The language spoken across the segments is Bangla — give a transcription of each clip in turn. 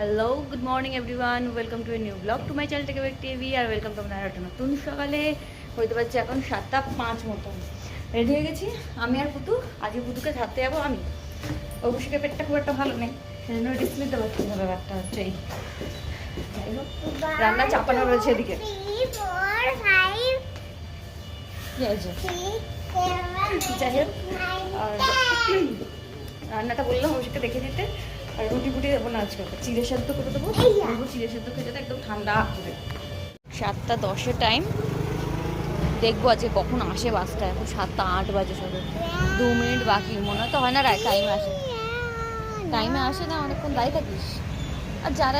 Hello, good morning everyone, welcome to a new blog to my channel tech TV. আর ওয়েলকাম টু আপনার একটা নতুন সকালে। হইতে পারছি এখন 7:05 মতন। রেডি হয়ে গেছি আমি আর পুতু। আজকে পুতুকে ছাড়তে যাবো আমি। অবশ্যই পেটটা খুব একটা ভালো নেই, সেজন্য রিস্ক নিতে পারছি না। ব্যাপারটা হচ্ছে এই, যাই হোক রান্না চাপানো রয়েছে এদিকে। যাই হোক, আর রান্নাটা বললাম অবশ্যই দেখে দিতে। আর রুটি ফুটি দেবো না আজকে, চিড়ে সেদ্ধ করে দেবো। চিড়ে সেদ্ধ খেয়ে যেতে একদম ঠান্ডা করে। 7:10 টাইম, দেখবো আজকে কখন আসে বাসটা। এখন 7:08 বাজে, সবে 2 মিনিট বাকি। মনে তো হয় না টাইমে আসে। টাইমে আসে না, অনেকক্ষণ দাঁড়িয়ে থাকিস। আর যারা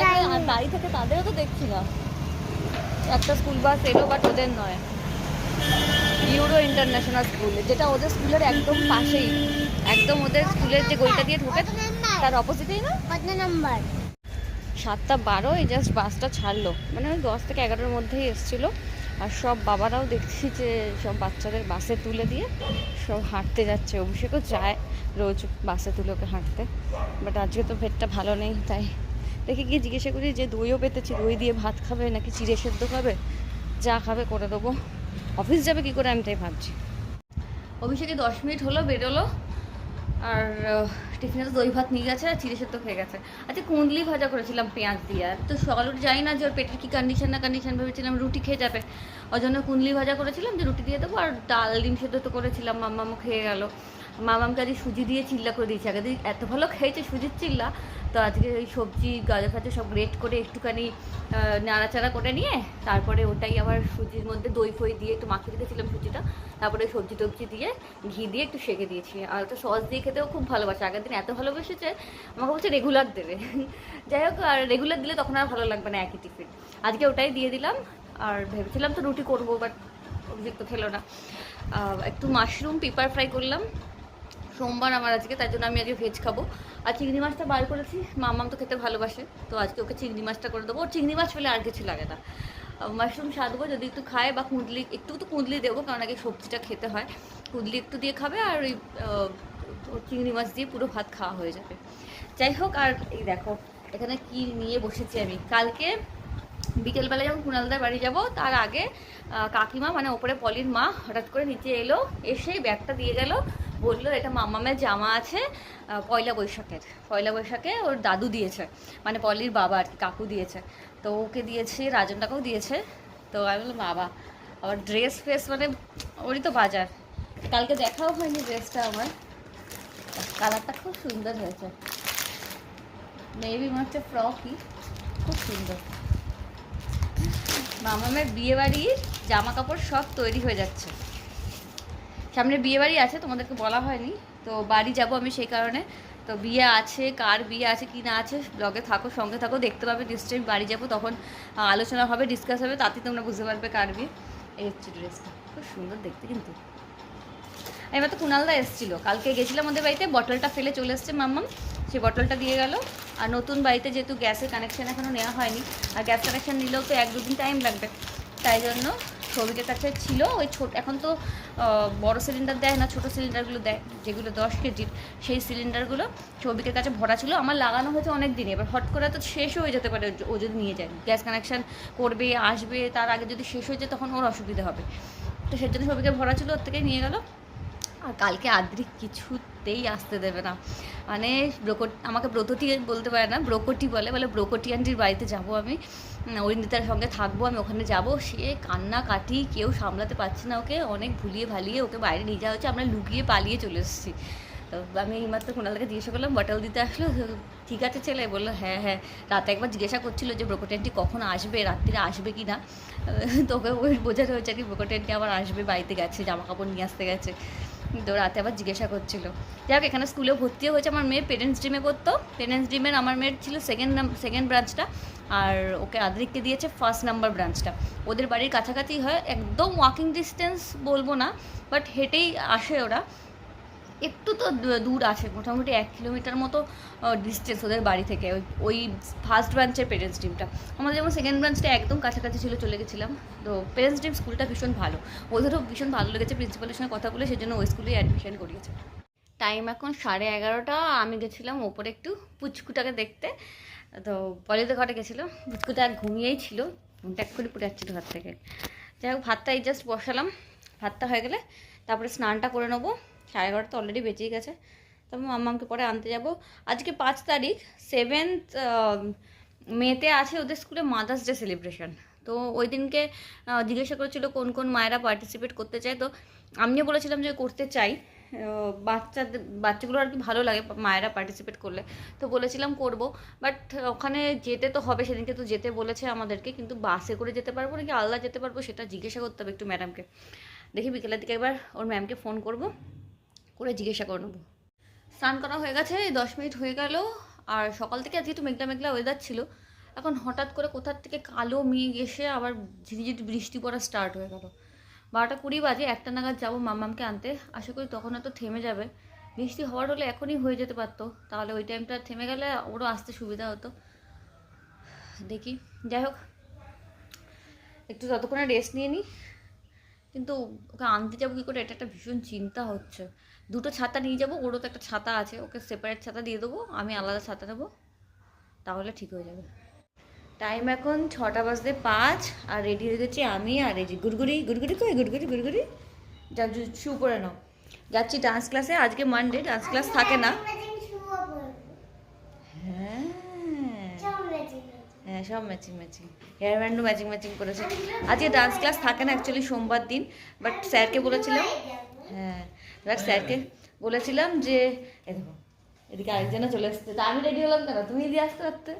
দাঁড়িয়ে থাকে তাদেরও তো দেখছি না। একটা স্কুল বাস এলো, বাট ওদের নয়, ইউরো ইন্টারন্যাশনাল স্কুল, যেটা ওদের স্কুলের একদম পাশেই। একদম ওদের স্কুলের যে গলিটা দিয়ে ঢোকে তার অপোজিটেই না। কত নাম্বার? 7:12। এই জাস্ট বাসটা ছাড়লো, মানে ওই 10 থেকে 11-এর মধ্যেই এসেছিলো। আর সব বাবারাও দেখছি যে সব বাচ্চাদের বাসে তুলে দিয়ে সব হাঁটতে যাচ্ছে। অভিষেকও যায় রোজ বাসে তুলে ওকে হাঁটতে, বাট আজকে তো পেটটা ভালো নেই। তাই দেখে গিয়ে জিজ্ঞাসা করি যে দইও পেতেছি, দই দিয়ে ভাত খাবে নাকি চিড়ে সেদ্ধ খাবে, যা খাবে করে দেবো। অফিস যাবে কী করে আমি তাই ভাবছি। অভিষেকে 10 মিনিট হলো বেরোলো। আর টিফিনে তো দই ভাত নিয়ে গেছে আর চিড়ে সেদ্ধ খেয়ে গেছে। আচ্ছা, কুঁদলি ভাজা করেছিলাম পেঁয়াজ দিয়ে। আর তো সকালে উঠে জানি না যে ওর পেটের কী কন্ডিশন না কন্ডিশন, ভেবেছিলাম রুটি খেয়ে যাবে, ওই জন্য কুঁদলি ভাজা করেছিলাম যে রুটি দিয়ে দেবো। আর ডাল ডিম সেদ্ধ তো করেছিলাম, মাম্মামও খেয়ে গেল। মামামকে আজকে সুজি দিয়ে চিল্লা করে দিয়েছি। আগে এত ভালো খেয়েছে সুজির চিল্লা, তো আজকে ওই সবজি গাজর ফাজর সব গ্রেট করে একটুখানি নাড়াচাড়া করে নিয়ে তারপরে ওটাই আবার সুজির মধ্যে দই ফই দিয়ে একটু মাখিয়ে রেখেছিলাম সুজিটা। তারপরে সবজি টবজি দিয়ে ঘি দিয়ে একটু সেঁকে দিয়েছি। আর একটা সস দিয়ে খেতেও খুব ভালোবাসে। আগের দিন এত ভালোবেসেছে, আমাকে বলছে রেগুলার দেবে। যাই হোক, আর রেগুলার দিলে তখন আর ভালো লাগবে না একই টিফিন। আজকে ওটাই দিয়ে দিলাম। আর ভেবেছিলাম তো রুটি করবো, বাট অভিযোগ তো খেলো না। একটু মাশরুম পেপার ফ্রাই করলাম। সোমবার আমার আজকে, তাই জন্য আমি আজকে ভেজ খাবো। আর চিংড়ি মাছটা বার করেছি, মামাম তো খেতে ভালোবাসে, তো আজকে ওকে চিংড়ি মাছটা করে দেবো। ওর চিংড়ি মাছ ফেলে আর কিছু লাগে না। মাশরুম সাধবো যদি একটু খায়, বা কুঁদলি একটু তো কুঁদলি দেবো, কারণ আগে সবজিটা খেতে হয়। কুঁদলি একটু দিয়ে খাবে, আর ওই চিংড়ি মাছ দিয়ে পুরো ভাত খাওয়া হয়ে যাবে। যাই হোক, আর এই দেখো এখানে কি নিয়ে বসেছি আমি। কালকে বিকেলবেলা যখন কুণালদার বাড়ি যাব, তার আগে কাকিমা, মানে ওপরে পলির মা, হঠাৎ করে নিচে এলো, এসে ব্যাগটা দিয়ে গেল। বললো এটা মামামের জামা আছে, পয়লা বৈশাখে ওর দাদু দিয়েছে, মানে পলির বাবা আর কি, কাকু দিয়েছে। তো ওকে দিয়েছে, রাজনটাকেও দিয়েছে। তো আমি বললাম বাবা, আবার ড্রেস ফ্রেস, মানে ওরই তো বাজার। কালকে দেখাও হয়নি ড্রেসটা আমার। কালারটা খুব সুন্দর হয়েছে, মেবি মনে হচ্ছে ফ্রকই, খুব সুন্দর। মামামের বিয়ে বাড়ির জামা কাপড় সব তৈরি হয়ে যাচ্ছে। সামনে বিয়ে বাড়ি আছে, তোমাদেরকে বলা হয়নি, তো বাড়ি যাব আমি সেই কারণে। তো বিয়ে আছে, কার বিয়ে আছে কি না আছে, ব্লগে থাকো, সঙ্গে থাকো, দেখতে পাবে নিশ্চয়ই। বাড়ি যাব তখন আলোচনা হবে, ডিসকাস হবে, তাতেই তোমরা বুঝতে পারবে কার বিয়ে। এই হচ্ছে ড্রেসটা, খুব সুন্দর দেখতে কিন্তু। এবার তো কুণালদা এসেছিলো, কালকে গেছিলাম ওদের বাড়িতে, বটলটা ফেলে চলে এসছে মাম্মাম, সেই বটলটা দিয়ে গেল। আর নতুন বাড়িতে যেহেতু গ্যাসের কানেকশান এখনও নেওয়া হয়নি, আর গ্যাস কানেকশান নিলেও তো 1-2 দিন টাইম লাগবে, তাই জন্য সৌভিকের কাছে ছিল ওই ছোট, এখন তো বড় সিলিন্ডার দেয় না, ছোটো সিলিন্ডারগুলো দেয়, যেগুলো 10 কেজির, সেই সিলিন্ডারগুলো সৌভিকের কাছে ভরা ছিল। আমার লাগানো হয়েছে অনেক দিন, এবার হট করে তো শেষও হয়ে যেতে পারে ও যদি নিয়ে যায়। গ্যাস কানেকশান করবে, আসবে, তার আগে যদি শেষ হয়ে যায় তখন ওর অসুবিধা হবে। তো সেই জন্য সৌভিকের ভরা ছিল, ওর থেকেই নিয়ে গেল। আর কালকে আদ্রিক কিছুতেই আসতে দেবে না, মানে আমাকে ব্রতটি বলতে পারে না, ব্রোকটি বলে ব্রোকটি আন্টির বাড়িতে যাব আমি, অরিন্দিতার সঙ্গে থাকবো আমি, ওখানে যাব। সে কান্নাকাটি, কেউ সামলাতে পারছে না ওকে, অনেক ভুলিয়ে ভালিয়ে ওকে বাইরে নিয়ে যাওয়া হচ্ছে, আমরা লুকিয়ে পালিয়ে চলে এসেছি। তো আমি এইমাত্র কুণালকে জিজ্ঞাসা করলাম, বটল দিতে আসলো, ঠিক আছে ছেলে, বললো হ্যাঁ হ্যাঁ। রাতে একবার জিজ্ঞাসা করছিল যে ব্রোকটি আন্টি কখন আসবে, রাত্রিরে আসবে কি না। তোকে ওই বোঝাতে হচ্ছে কি ব্রোকটি আন্টি আবার আসবে, বাড়িতে গেছে, জামা কাপড় নিয়ে আসতে গেছে। তো রাতে আবার জিজ্ঞাসা করছিল। যাই হোক, এখানে স্কুলেও ভর্তিও হয়েছে। আমার মেয়ে পেরেন্টস ড্রিমে পড়তো, পেরেন্টস ড্রিমের আমার মেয়ের ছিল সেকেন্ড ব্রাঞ্চটা, আর ওকে আদ্রিককে দিয়েছে 1st নাম্বার ব্রাঞ্চটা। ওদের বাড়ির কাছাকাছি হয়, একদম ওয়াকিং ডিস্টেন্স বলবো না, বাট হেঁটেই আসে ওরা। একটু তো দূর আছে, মোটামুটি 1 কিলোমিটার মতো ডিস্টেন্স ওদের বাড়ি থেকে ওই 1st ব্রাঞ্চের পেরেন্টস টিমটা। আমাদের যেমন সেকেন্ড ব্রাঞ্চটা একদম কাছাকাছি ছিল, চলে গেছিলাম। তো পেরেন্টস টিম স্কুলটা ভীষণ ভালো, ওদেরও ভীষণ ভালো লেগেছে, প্রিন্সিপালের সঙ্গে কথা বলে সেজন্য ওই স্কুলেই অ্যাডমিশন করিয়েছে। টাইম এখন 11:30। আমি গেছিলাম ওপরে একটু পুচকুটাকে দেখতে। তো পলিতে ঘরে গেছিলো, বিস্কুট আর ঘুমিয়েই ছিল, ঘুমটা এক করে পড়ে যাচ্ছিলো ঘর থেকে। যাই হোক ভাতটা এই জাস্ট বসালাম, ভাতটা হয়ে গেলে তারপরে স্নানটা করে নেবো। 11:30 তো অলরেডি বেঁচেই গেছে। তবে মাম্মামকে পরে আনতে যাব। আজকে 5 তারিখ, 7th মেতে আছে ওদের স্কুলে মাদার্স ডে সেলিব্রেশন। তো ওই দিনকে জিজ্ঞাসা করেছিল কোন কোন মায়েরা পার্টিসিপেট করতে চায়। তো আমিও বলেছিলাম যে করতে চাই, বাচ্চাগুলো আর কি ভালো লাগে মায়েরা পার্টিসিপেট করলে, তো বলেছিলাম করব। বাট ওখানে যেতে তো হবে, সেদিনকে তো যেতে বলেছে আমাদেরকে, কিন্তু বাসে করে যেতে পারবো নাকি আলাদা যেতে পারবো সেটা জিজ্ঞাসা করতে হবে একটু ম্যাডামকে। দেখি বিকেলের দিকে একবার ওর ম্যামকে ফোন করব, করে জিজ্ঞাসা করে নেবো। স্নান করা হয়ে গেছে, 10 মিনিট হয়ে গেল। আর সকাল থেকে আজকে একটু মেঘলা মেঘলা ওয়েদার ছিল, এখন হঠাৎ করে কোথার থেকে কালো মেঘ এসে আবার ঝিরিঝিরি বৃষ্টি পড়া স্টার্ট হয়ে গেল। 12:20 বাজে, 1টা নাগাদ যাবো মাম্মামকে আনতে, আশা করি তখন হয়তো থেমে যাবে। বৃষ্টি হওয়ার হলে এখনই হয়ে যেতে পারতো, তাহলে ওই টাইমটা থেমে গেলে ওরও আসতে সুবিধা হতো। দেখি, যাই হোক একটু ততক্ষণে রেস্ট নিয়ে নিই। কিন্তু ওকে আনতে যাবো কী করে, এটা একটা ভীষণ চিন্তা হচ্ছে। 2টো ছাতা নিয়ে যাবো, ওরও তো একটা ছাতা আছে, ওকে সেপারেট ছাতা দিয়ে দেবো, আমি আলাদা ছাতা নেবো, তাহলে ঠিক হয়ে যাবে। টাইম এখন 6:05 আর রেডি হয়ে গেছি আমি আর এই যে গুড়গুড়ি। গুড়গুড়ি কই? গুড়গুড়ি গুড়গুড়ি যা শু করে নাও। যাচ্ছি ডান্স ক্লাসে, আজকে মানডে, ডান্স ক্লাস থাকে না। হ্যাঁ হ্যাঁ, সব ম্যাচিং ম্যাচিং, হেয়ার ব্যান্ডও ম্যাচিং ম্যাচিং করেছে। আজকে ডান্স ক্লাস থাকে না অ্যাকচুয়ালি, সোমবার দিন। বাট স্যারকে বলেছিলাম, হ্যাঁ এবার স্যারকে বলেছিলাম যে এ দেখো এদিকে আরেকজনে চলে আসছে, তা আমি রেডি হলাম কেন, তুমি দিয়ে আসতে পারতে।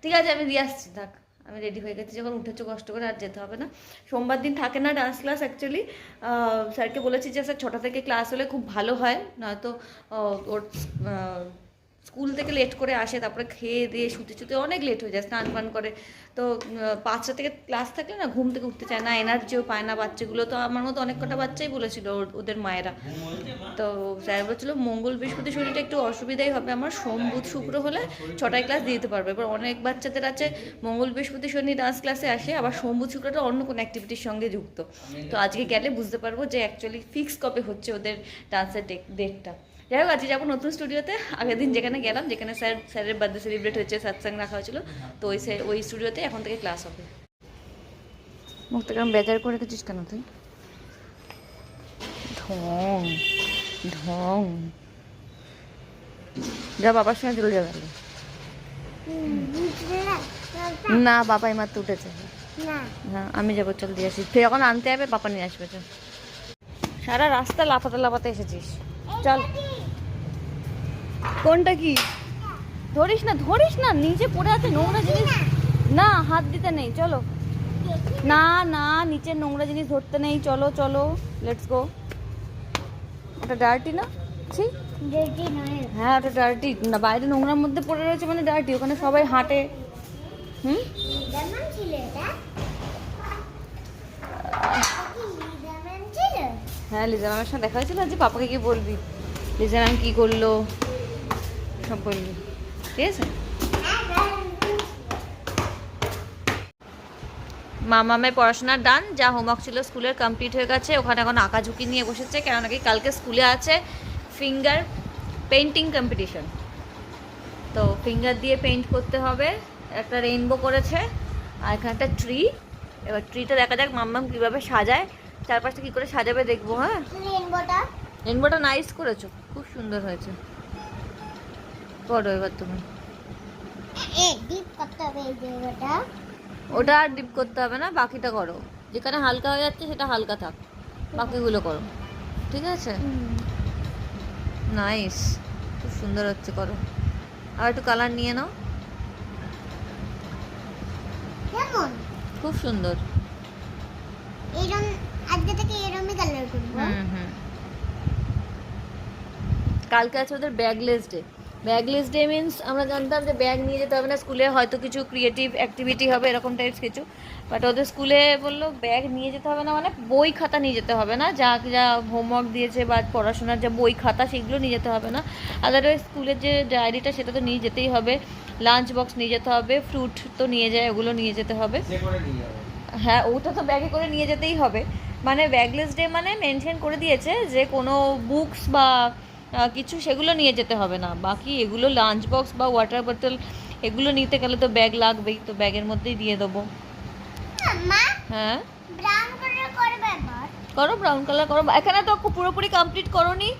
ঠিক আছে আমি দিয়ে আসছি, থাক আমি রেডি হয়ে গেছি, যখন উঠেছো কষ্ট করে আর যেতে হবে না। সোমবার দিন থাকে না ডান্স ক্লাস অ্যাকচুয়ালি। স্যারকে বলেছি যে স্যার 6টা থেকে ক্লাস হলে খুব ভালো হয়, নয়তো ওর স্কুল থেকে লেট করে আসে, তারপরে খেয়ে দিয়ে শুতে শুতে অনেক লেট হয়ে যায়, স্নান ফান করে। তো 5টা থেকে ক্লাস থাকলে না ঘুম থেকে উঠতে চায় না, এনার্জিও পায় না বাচ্চাগুলো। তো আমার মতো অনেক কটা বাচ্চাই বলেছিল ওদের মায়েরা। তো স্যার বলছিল মঙ্গল বৃহস্পতি শরীরটা একটু অসুবিধাই হবে আমার, সোম বুধ শুক্র হলে 6টায় ক্লাস দিতে পারবে। এবার অনেক বাচ্চাদের আছে মঙ্গল বৃহস্পতি শনি ডান্স ক্লাসে আসে, আবার সোম বুধ শুক্রটা অন্য কোনো অ্যাক্টিভিটির সঙ্গে যুক্ত। তো আজকে গেলে বুঝতে পারবো যে অ্যাকচুয়ালি ফিক্স কবে হচ্ছে ওদের ডান্সের ডেটটা। যাই হোক আজকে যাবো নতুন স্টুডিওতে। আগের দিন যেখানে গেলাম, যেখানে স্যারের বার্থডে সেলিব্রেট হয়েছে, সাতসাং রাখা হয়েছিল, তো ওই স্টুডিওতে এখন থেকে ক্লাস হবে। মুখটা কেমন বেজার করে রেখেছিস কেন তুই? ঢং ঢং, যা বাবার সঙ্গে চলে যাবে। না বাবা এই মাত্র উঠেছে। হ্যাঁ আমি যাবো, চল দিয়ে আসি, ফের যখন আনতে যাবে পাপা নিয়ে আসবে। চল, সারা রাস্তা লাফাতে লাফাতে এসেছিস, চল। কোনটা কি? ধরিস না, নিচে পড়ে আছে নোংরা জিনিস, না হাত দিতে নেই, চলো। না না, নিচে নোংরা জিনিস ধরতে নেই, চলো চলো লেটস গো। ওটা ডার্টি না? ছি, হ্যাঁ ওটা ডার্টি না, বাইরে নোংরার মধ্যে পড়ে রয়েছে মানে ডার্টি, ওখানে সবাই হাঁটে। হ্যাঁ লিজা ম্যামের সঙ্গে দেখা হয়েছিল, আজকে পাপাকে কি বলবি লিজা ম্যাম কী করলো সব বলবি, ঠিক আছে? মামামের পড়াশোনার ডান, যা হোমওয়ার্ক ছিল স্কুলের কমপ্লিট হয়ে গেছে। ওখানে এখন আঁকাঝুঁকি নিয়ে বসেছে, কেন নাকি কালকে স্কুলে আছে ফিঙ্গার পেন্টিং কম্পিটিশন। তো ফিঙ্গার দিয়ে পেন্ট করতে হবে। একটা রেইনবো করেছে আর এখানে একটা ট্রি। এবার ট্রিটা দেখা যাক মাম্মাম কীভাবে সাজায়, চারপাশটা কী করে সাজাবে দেখবো। হ্যাঁ রেইনবোটা নাইস করেছো, খুব সুন্দর হয়েছে। করো এবার তুমি, ওটা আর ডিপ করতে হবে না, বাকিটা করো। যেখানে হালকা হয়ে যাচ্ছে সেটা হালকা থাক, বাকিগুলো করো, ঠিক আছে? নাইস, খুব সুন্দর হচ্ছে, করো। আর একটু কালার নিয়ে নাও, খুব সুন্দর। কালকে আছে ওদের ব্যাগলেস ডে। ব্যাগলেস ডে মিনস আমরা জানতাম যে ব্যাগ নিয়ে যেতে হবে না স্কুলে, হয়তো কিছু ক্রিয়েটিভ অ্যাক্টিভিটি হবে এরকম টাইপস কিছু। বাট ওদের স্কুলে বললো ব্যাগ নিয়ে যেতে হবে না, মানে বই খাতা নিয়ে যেতে হবে না, যা যা হোমওয়ার্ক দিয়েছে বা পড়াশোনার যা বই খাতা সেগুলো নিয়ে যেতে হবে না। আদারওয়াইজ স্কুলের যে ডায়েরিটা সেটা তো নিয়ে যেতেই হবে, লাঞ্চ বক্স নিয়ে যেতে হবে, ফ্রুট তো নিয়ে যায়, ওগুলো নিয়ে যেতে হবে। হ্যাঁ ওটা তো ব্যাগে করে নিয়ে যেতেই হবে। মানে ব্যাগলেস ডে মানে মেনশন করে দিয়েছে যে কোনো বুকস বা কিছু সেগুলো নিয়ে যেতে হবে না, বাকি এগুলো লাঞ্চ বক্স বা ওয়াটার বোতল এগুলো নিতে গেলে তো ব্যাগ লাগবেই, তো ব্যাগের মধ্যেই দিয়ে দেবো। হ্যাঁ করো, ব্রাউন কালার করো। এখানে তো পুরোপুরি কমপ্লিট করোনি,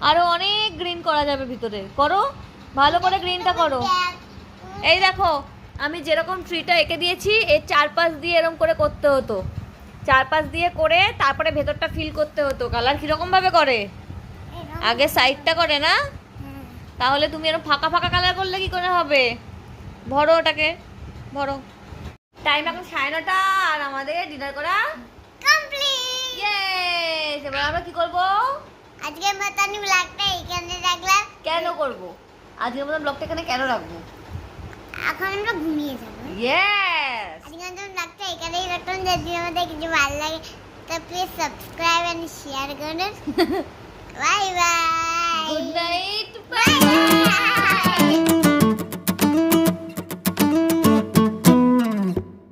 আরো অনেক গ্রিন করা যাবে ভিতরে। করো ভালো করে গ্রিনটা করো। এই দেখো আমি যেরকম ট্রিটা এঁকে দিয়েছি এর চারপাশ দিয়ে এরকম করে করতে হতো, চারপাশ দিয়ে করে তারপরে ভেতরটা ফিল করতে হতো। কালার কিরকম ভাবে করে, আগে সাইডটা করে না? তাহলে তুমি এরকম ফাঁকা ফাঁকা কালার করলে কি করে হবে? ভরো ওটাকে, ভরো। টাইম এখন 9:30 আর আমাদের ডিনার করা কমপ্লিট। ইয়েস, এবার আমরা কি করব? আজকের মতন ব্লগটা এখানে রাখলাম। কেন করব আজকের মতন ব্লগটা এখানে কেন রাখবো? এখন আমরা ঘুমিয়ে যাব। ইয়েস, আজকের মতন ব্লগটা এখানেই রাখলাম। যদি আমাদের কিছু ভালো লাগে তো প্লিজ সাবস্ক্রাইব এন্ড শেয়ার করুন। Bye bye, good night, bye bye.